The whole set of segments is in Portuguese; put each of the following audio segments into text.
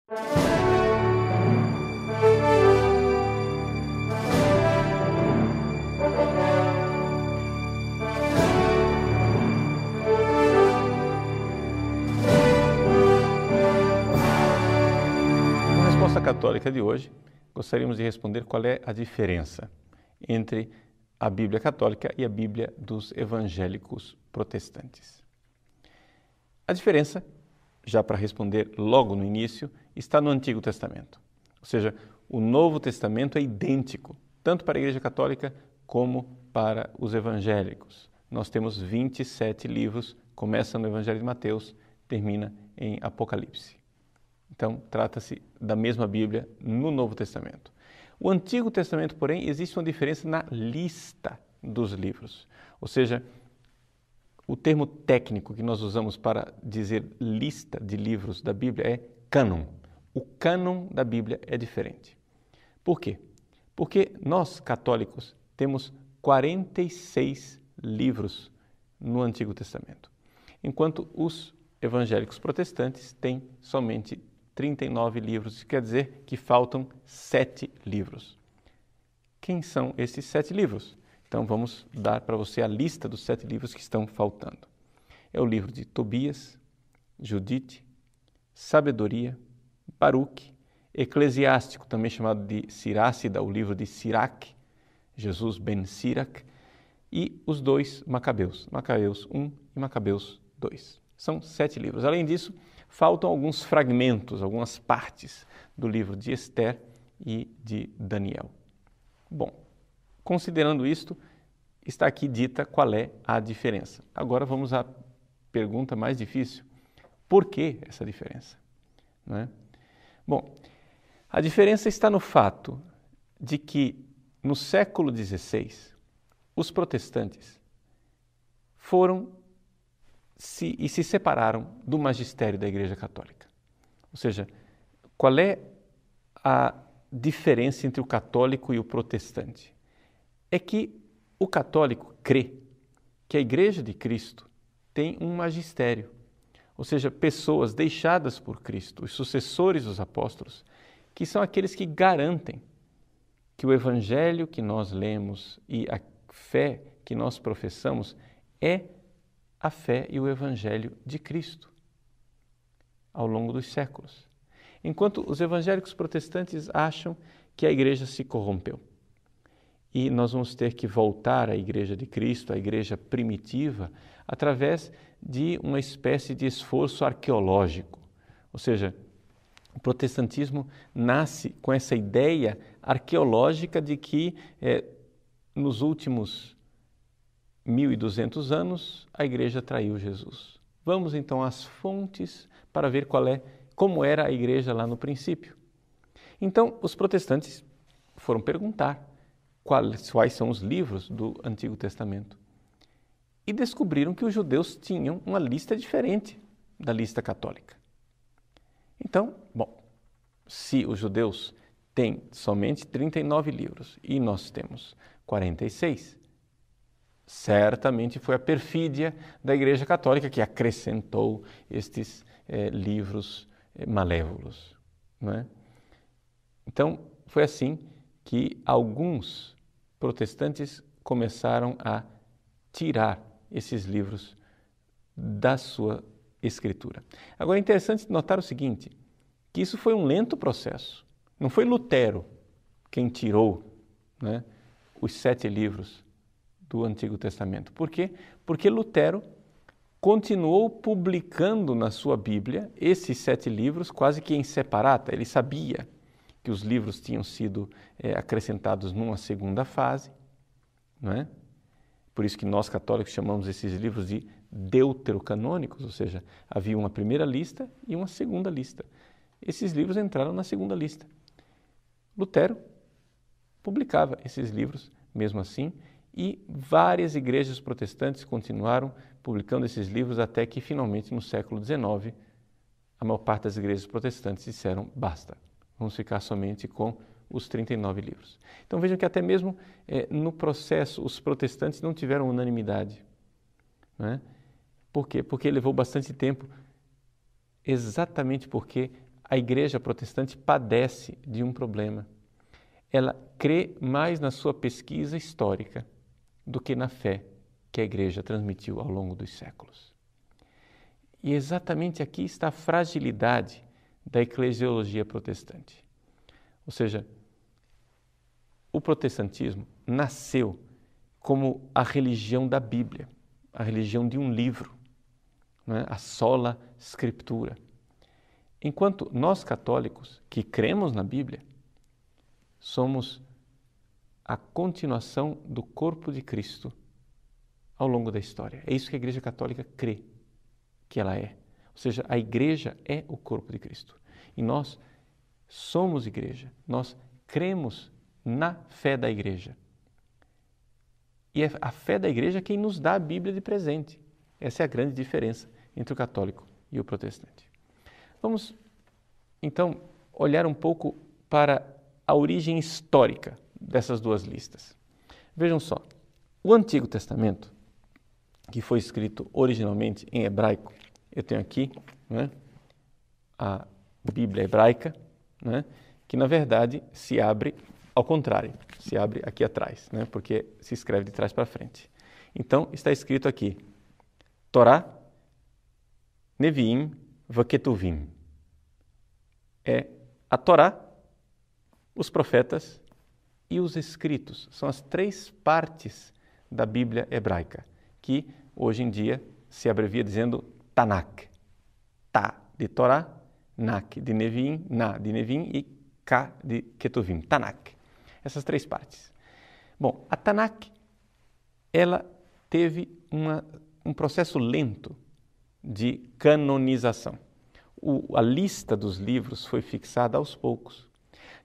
Na resposta católica de hoje, gostaríamos de responder qual é a diferença entre a Bíblia católica e a Bíblia dos evangélicos protestantes. A diferença, já para responder logo no início, está no Antigo Testamento. Ou seja, o Novo Testamento é idêntico, tanto para a Igreja Católica como para os evangélicos. Nós temos 27 livros, começa no Evangelho de Mateus, termina em Apocalipse. Então, trata-se da mesma Bíblia no Novo Testamento. O Antigo Testamento, porém, existe uma diferença na lista dos livros. Ou seja, o termo técnico que nós usamos para dizer lista de livros da Bíblia é cânon. O cânon da Bíblia é diferente. Por quê? Porque nós, católicos, temos 46 livros no Antigo Testamento, enquanto os evangélicos protestantes têm somente 39 livros, isso quer dizer que faltam 7 livros. Quem são esses 7 livros? Então vamos dar para você a lista dos 7 livros que estão faltando. É o livro de Tobias, Judite, Sabedoria, Baruque, Eclesiástico, também chamado de Sirácida, o livro de Sirac, Jesus ben Sirac, e os 2 Macabeus, Macabeus 1 e Macabeus 2. São 7 livros. Além disso, faltam alguns fragmentos, algumas partes do livro de Esther e de Daniel. Bom, considerando isto, está aqui dita qual é a diferença. Agora vamos à pergunta mais difícil. Por que essa diferença? Não é? Bom, a diferença está no fato de que no século XVI, os protestantes se separaram do magistério da Igreja Católica. Ou seja, qual é a diferença entre o católico e o protestante? É que o católico crê que a Igreja de Cristo tem um magistério, ou seja, pessoas deixadas por Cristo, os sucessores dos apóstolos, que são aqueles que garantem que o Evangelho que nós lemos e a fé que nós professamos é a fé e o Evangelho de Cristo ao longo dos séculos. Enquanto os evangélicos protestantes acham que a igreja se corrompeu e nós vamos ter que voltar à igreja de Cristo, à igreja primitiva, através de uma espécie de esforço arqueológico. Ou seja, o protestantismo nasce com essa ideia arqueológica de que nos últimos 1.200 anos, a igreja traiu Jesus. Vamos então às fontes para ver como era a igreja lá no princípio. Então, os protestantes foram perguntar quais são os livros do Antigo Testamento e descobriram que os judeus tinham uma lista diferente da lista católica. Então, bom, se os judeus têm somente 39 livros e nós temos 46, certamente foi a perfídia da Igreja Católica que acrescentou estes livros malévolos. Não é? Então, foi assim que alguns protestantes começaram a tirar esses livros da sua escritura. Agora, é interessante notar o seguinte, que isso foi um lento processo. Não foi Lutero quem tirou, né, os 7 livros do Antigo Testamento. Por quê? Porque Lutero continuou publicando na sua Bíblia esses 7 livros quase que em separata. Ele sabia que os livros tinham sido acrescentados numa segunda fase, não é? Por isso que nós católicos chamamos esses livros de deuterocanônicos, ou seja, havia uma primeira lista e uma segunda lista. Esses livros entraram na segunda lista. Lutero publicava esses livros mesmo assim e várias igrejas protestantes continuaram publicando esses livros até que finalmente no século XIX a maior parte das igrejas protestantes disseram basta, vamos ficar somente com os 39 livros. Então vejam que até mesmo no processo os protestantes não tiveram unanimidade. Não é? Por quê? Porque levou bastante tempo, exatamente porque a igreja protestante padece de um problema. Ela crê mais na sua pesquisa histórica do que na fé que a igreja transmitiu ao longo dos séculos. E exatamente aqui está a fragilidade da eclesiologia protestante. Ou seja, o protestantismo nasceu como a religião da Bíblia, a religião de um livro, né? A sola scriptura. Enquanto nós católicos, que cremos na Bíblia, somos a continuação do corpo de Cristo ao longo da história. É isso que a Igreja Católica crê que ela é. Ou seja, a Igreja é o corpo de Cristo. E nós somos Igreja, nós cremos na fé da Igreja. E é a fé da Igreja quem nos dá a Bíblia de presente. Essa é a grande diferença entre o católico e o protestante. Vamos, então, olhar um pouco para a origem histórica dessas duas listas. Vejam só, o Antigo Testamento, que foi escrito originalmente em hebraico, eu tenho aqui, né, a Bíblia hebraica, né, que na verdade se abre ao contrário, se abre aqui atrás, né, porque se escreve de trás para frente. Então, está escrito aqui, Torá, Neviim, Vaketuvim. É a Torá, os profetas e os escritos. São as três partes da Bíblia hebraica, que hoje em dia se abrevia dizendo Tanakh. Ta de Torá, Nak de Neviim, Na de Neviim e Ka de Ketuvim. Tanakh. Essas três partes. Bom, a Tanakh, ela teve um processo lento de canonização. A lista dos livros foi fixada aos poucos.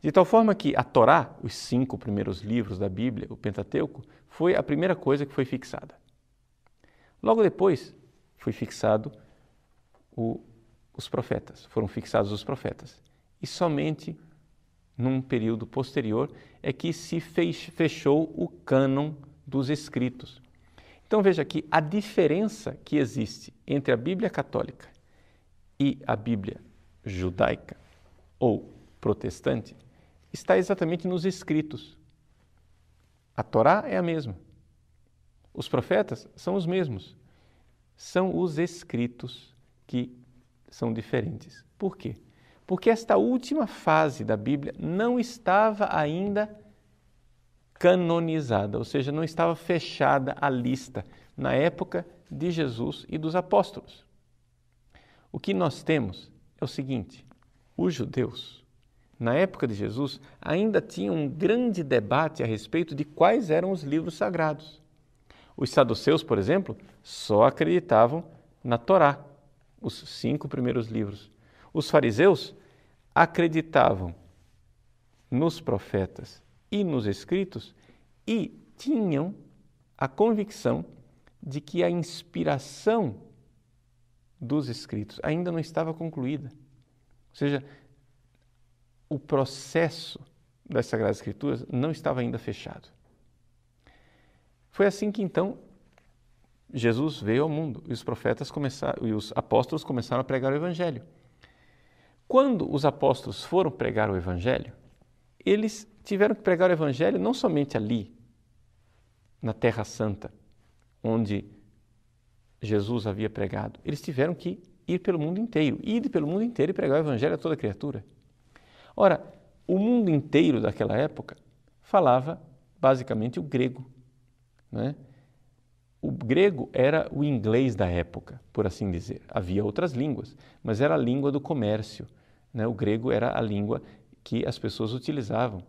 De tal forma que a Torá, os 5 primeiros livros da Bíblia, o Pentateuco, foi a primeira coisa que foi fixada. Logo depois, foi fixado os profetas, foram fixados os profetas. E somente num período posterior é que se fechou o cânon dos escritos. Então veja aqui a diferença que existe entre a Bíblia católica e a Bíblia judaica ou protestante está exatamente nos escritos. A Torá é a mesma. Os profetas são os mesmos. São os escritos que são diferentes. Por quê? Porque esta última fase da Bíblia não estava ainda canonizada, ou seja, não estava fechada a lista na época de Jesus e dos apóstolos. O que nós temos é o seguinte: os judeus, na época de Jesus, ainda tinham um grande debate a respeito de quais eram os livros sagrados. Os saduceus, por exemplo, só acreditavam na Torá, os 5 primeiros livros. Os fariseus acreditavam nos profetas e nos escritos e tinham a convicção de que a inspiração dos escritos ainda não estava concluída. Ou seja, o processo das Sagradas Escrituras não estava ainda fechado. Foi assim que então Jesus veio ao mundo e os profetas e os apóstolos começaram a pregar o Evangelho. Quando os apóstolos foram pregar o Evangelho, eles tiveram que pregar o Evangelho não somente ali, na Terra Santa, onde Jesus havia pregado. Eles tiveram que ir pelo mundo inteiro, ir pelo mundo inteiro e pregar o Evangelho a toda criatura. Ora, o mundo inteiro daquela época falava basicamente o grego, né? O grego era o inglês da época, por assim dizer. Havia outras línguas, mas era a língua do comércio, né? O grego era a língua que as pessoas utilizavam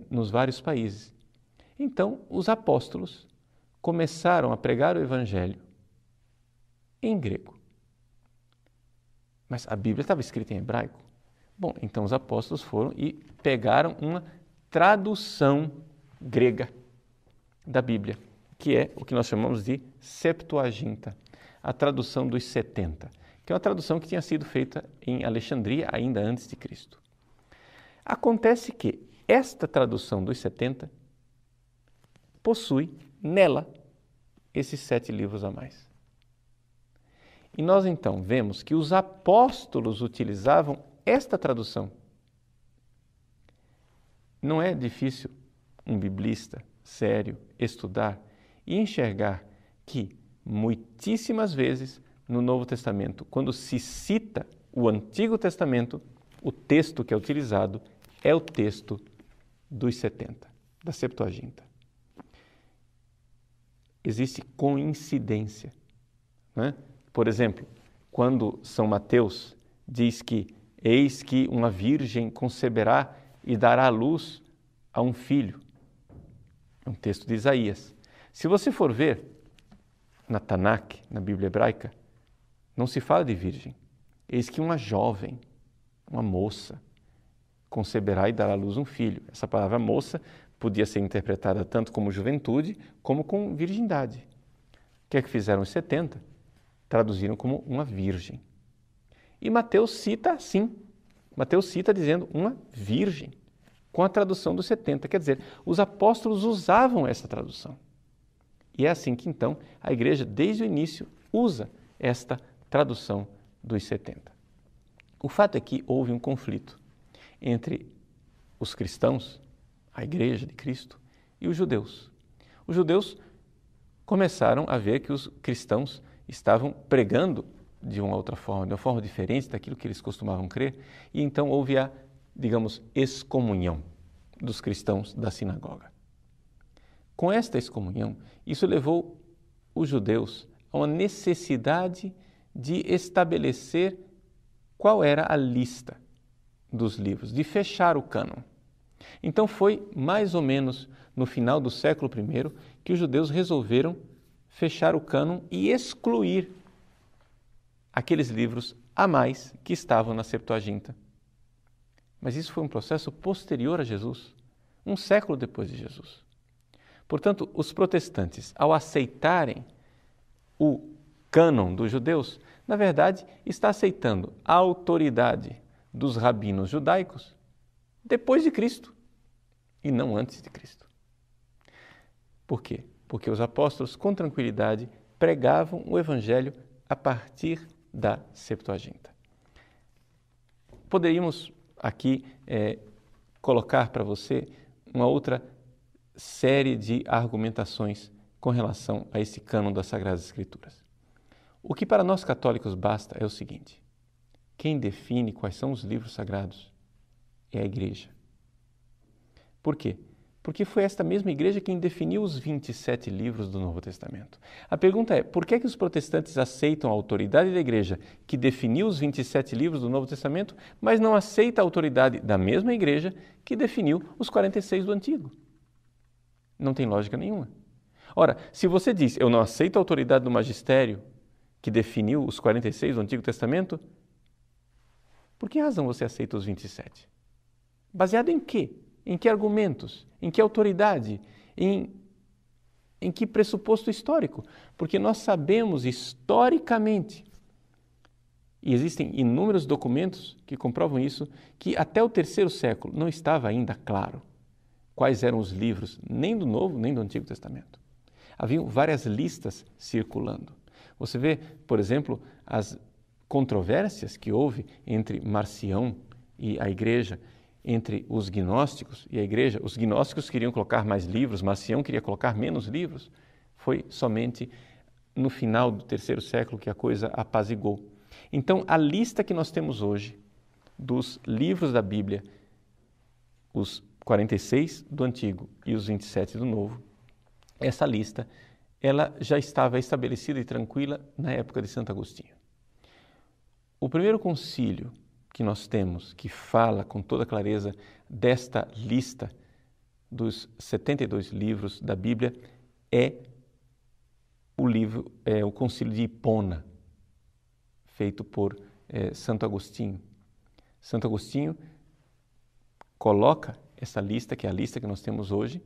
nos vários países. Então, os apóstolos começaram a pregar o Evangelho em grego. Mas a Bíblia estava escrita em hebraico. Bom, então os apóstolos foram e pegaram uma tradução grega da Bíblia, que é o que nós chamamos de Septuaginta, a tradução dos 70, que é uma tradução que tinha sido feita em Alexandria ainda antes de Cristo. Acontece que esta tradução dos 70 possui nela esses 7 livros a mais. E nós então vemos que os apóstolos utilizavam esta tradução. Não é difícil um biblista sério estudar e enxergar que muitíssimas vezes no Novo Testamento, quando se cita o Antigo Testamento, o texto que é utilizado é o texto dos 70, da Septuaginta. Existe coincidência, né? Por exemplo, quando São Mateus diz que eis que uma virgem conceberá e dará à luz a um filho. É um texto de Isaías. Se você for ver na Tanakh, na Bíblia hebraica, não se fala de virgem. Eis que uma jovem, uma moça, conceberá e dará à luz um filho. Essa palavra moça podia ser interpretada tanto como juventude como com virgindade. O que é que fizeram os 70? Traduziram como uma virgem. E Mateus cita assim. Mateus cita dizendo uma virgem, com a tradução dos 70. Quer dizer, os apóstolos usavam essa tradução. E é assim que, então, a igreja, desde o início, usa esta tradução dos 70. O fato é que houve um conflito entre os cristãos, a igreja de Cristo, e os judeus. Os judeus começaram a ver que os cristãos estavam pregando de uma outra forma, de uma forma diferente daquilo que eles costumavam crer, e então houve a, digamos, excomunhão dos cristãos da sinagoga. Com esta excomunhão, isso levou os judeus a uma necessidade de estabelecer qual era a lista dos livros, de fechar o cânon. Então foi mais ou menos no final do século I que os judeus resolveram fechar o cânon e excluir aqueles livros a mais que estavam na Septuaginta. Mas isso foi um processo posterior a Jesus, um século depois de Jesus. Portanto, os protestantes, ao aceitarem o cânon dos judeus, na verdade, está aceitando a autoridade dos rabinos judaicos depois de Cristo e não antes de Cristo. Por quê? Porque os apóstolos, com tranquilidade, pregavam o evangelho a partir da Septuaginta. Poderíamos aqui colocar para você uma outra série de argumentações com relação a esse cânon das Sagradas Escrituras. O que para nós católicos basta é o seguinte: quem define quais são os livros sagrados é a Igreja. Por quê? Porque foi esta mesma Igreja quem definiu os 27 livros do Novo Testamento. A pergunta é, por que os protestantes aceitam a autoridade da Igreja que definiu os 27 livros do Novo Testamento, mas não aceita a autoridade da mesma Igreja que definiu os 46 do Antigo? Não tem lógica nenhuma. Ora, se você diz, eu não aceito a autoridade do magistério que definiu os 46 do Antigo Testamento, por que razão você aceita os 27? Baseado em quê? Em que argumentos? Em que autoridade? Em que pressuposto histórico? Porque nós sabemos historicamente, e existem inúmeros documentos que comprovam isso, que até o terceiro século não estava ainda claro quais eram os livros, nem do Novo, nem do Antigo Testamento. Haviam várias listas circulando. Você vê, por exemplo, as controvérsias que houve entre Marcião e a Igreja, entre os gnósticos e a Igreja. Os gnósticos queriam colocar mais livros, Marcião queria colocar menos livros. Foi somente no final do terceiro século que a coisa apaziguou. Então, a lista que nós temos hoje dos livros da Bíblia, os 46 do Antigo e os 27 do Novo, essa lista ela já estava estabelecida e tranquila na época de Santo Agostinho. O primeiro concílio que nós temos, que fala com toda clareza desta lista dos 72 livros da Bíblia, é o Concílio de Hipona, feito por Santo Agostinho. Santo Agostinho coloca essa lista, que é a lista que nós temos hoje.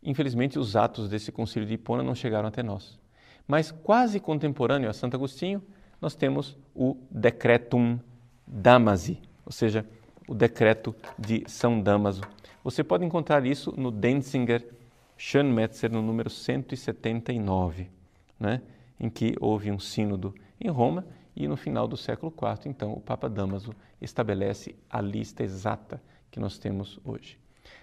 Infelizmente, os atos desse Concílio de Hipona não chegaram até nós. Mas quase contemporâneo a Santo Agostinho, nós temos o Decretum Damasi, ou seja, o decreto de São Damaso. Você pode encontrar isso no Denzinger Schönmetzer, no número 179, né? Em que houve um sínodo em Roma e no final do século IV, então, o Papa Dámaso estabelece a lista exata que nós temos hoje.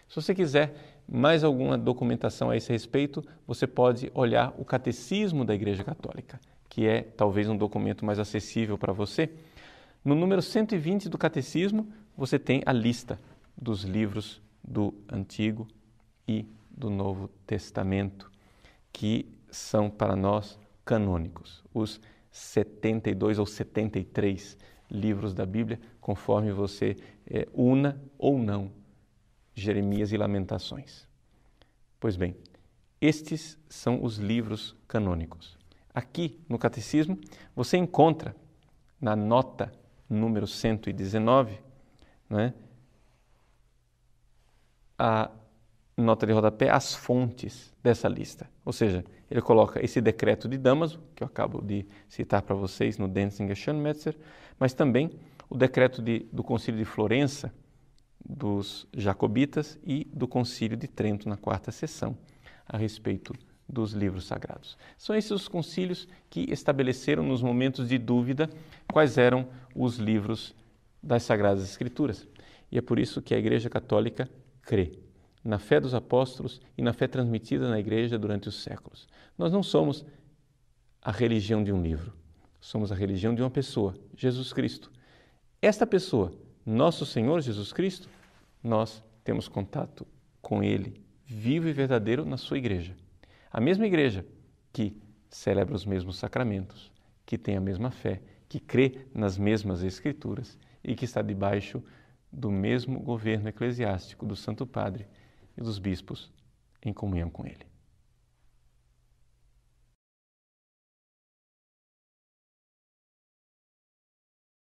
Se você quiser mais alguma documentação a esse respeito, você pode olhar o Catecismo da Igreja Católica, que é talvez um documento mais acessível para você. No número 120 do Catecismo, você tem a lista dos livros do Antigo e do Novo Testamento, que são para nós canônicos. Os 72 ou 73 livros da Bíblia, conforme você una ou não Jeremias e Lamentações. Pois bem, estes são os livros canônicos. Aqui no Catecismo você encontra na nota número 119, né, a nota de rodapé, as fontes dessa lista. Ou seja, ele coloca esse decreto de Dámaso, que eu acabo de citar para vocês no Denzinger Schönmetzer, mas também o decreto do Concílio de Florença, dos Jacobitas e do Concílio de Trento, na quarta sessão, a respeito dos livros sagrados. São esses os concílios que estabeleceram nos momentos de dúvida quais eram os livros das Sagradas Escrituras. E é por isso que a Igreja Católica crê na fé dos apóstolos e na fé transmitida na Igreja durante os séculos. Nós não somos a religião de um livro, somos a religião de uma pessoa, Jesus Cristo. Esta pessoa, nosso Senhor Jesus Cristo, nós temos contato com Ele, vivo e verdadeiro, na sua Igreja. A mesma Igreja que celebra os mesmos sacramentos, que tem a mesma fé, que crê nas mesmas Escrituras e que está debaixo do mesmo governo eclesiástico do Santo Padre e dos bispos em comunhão com Ele.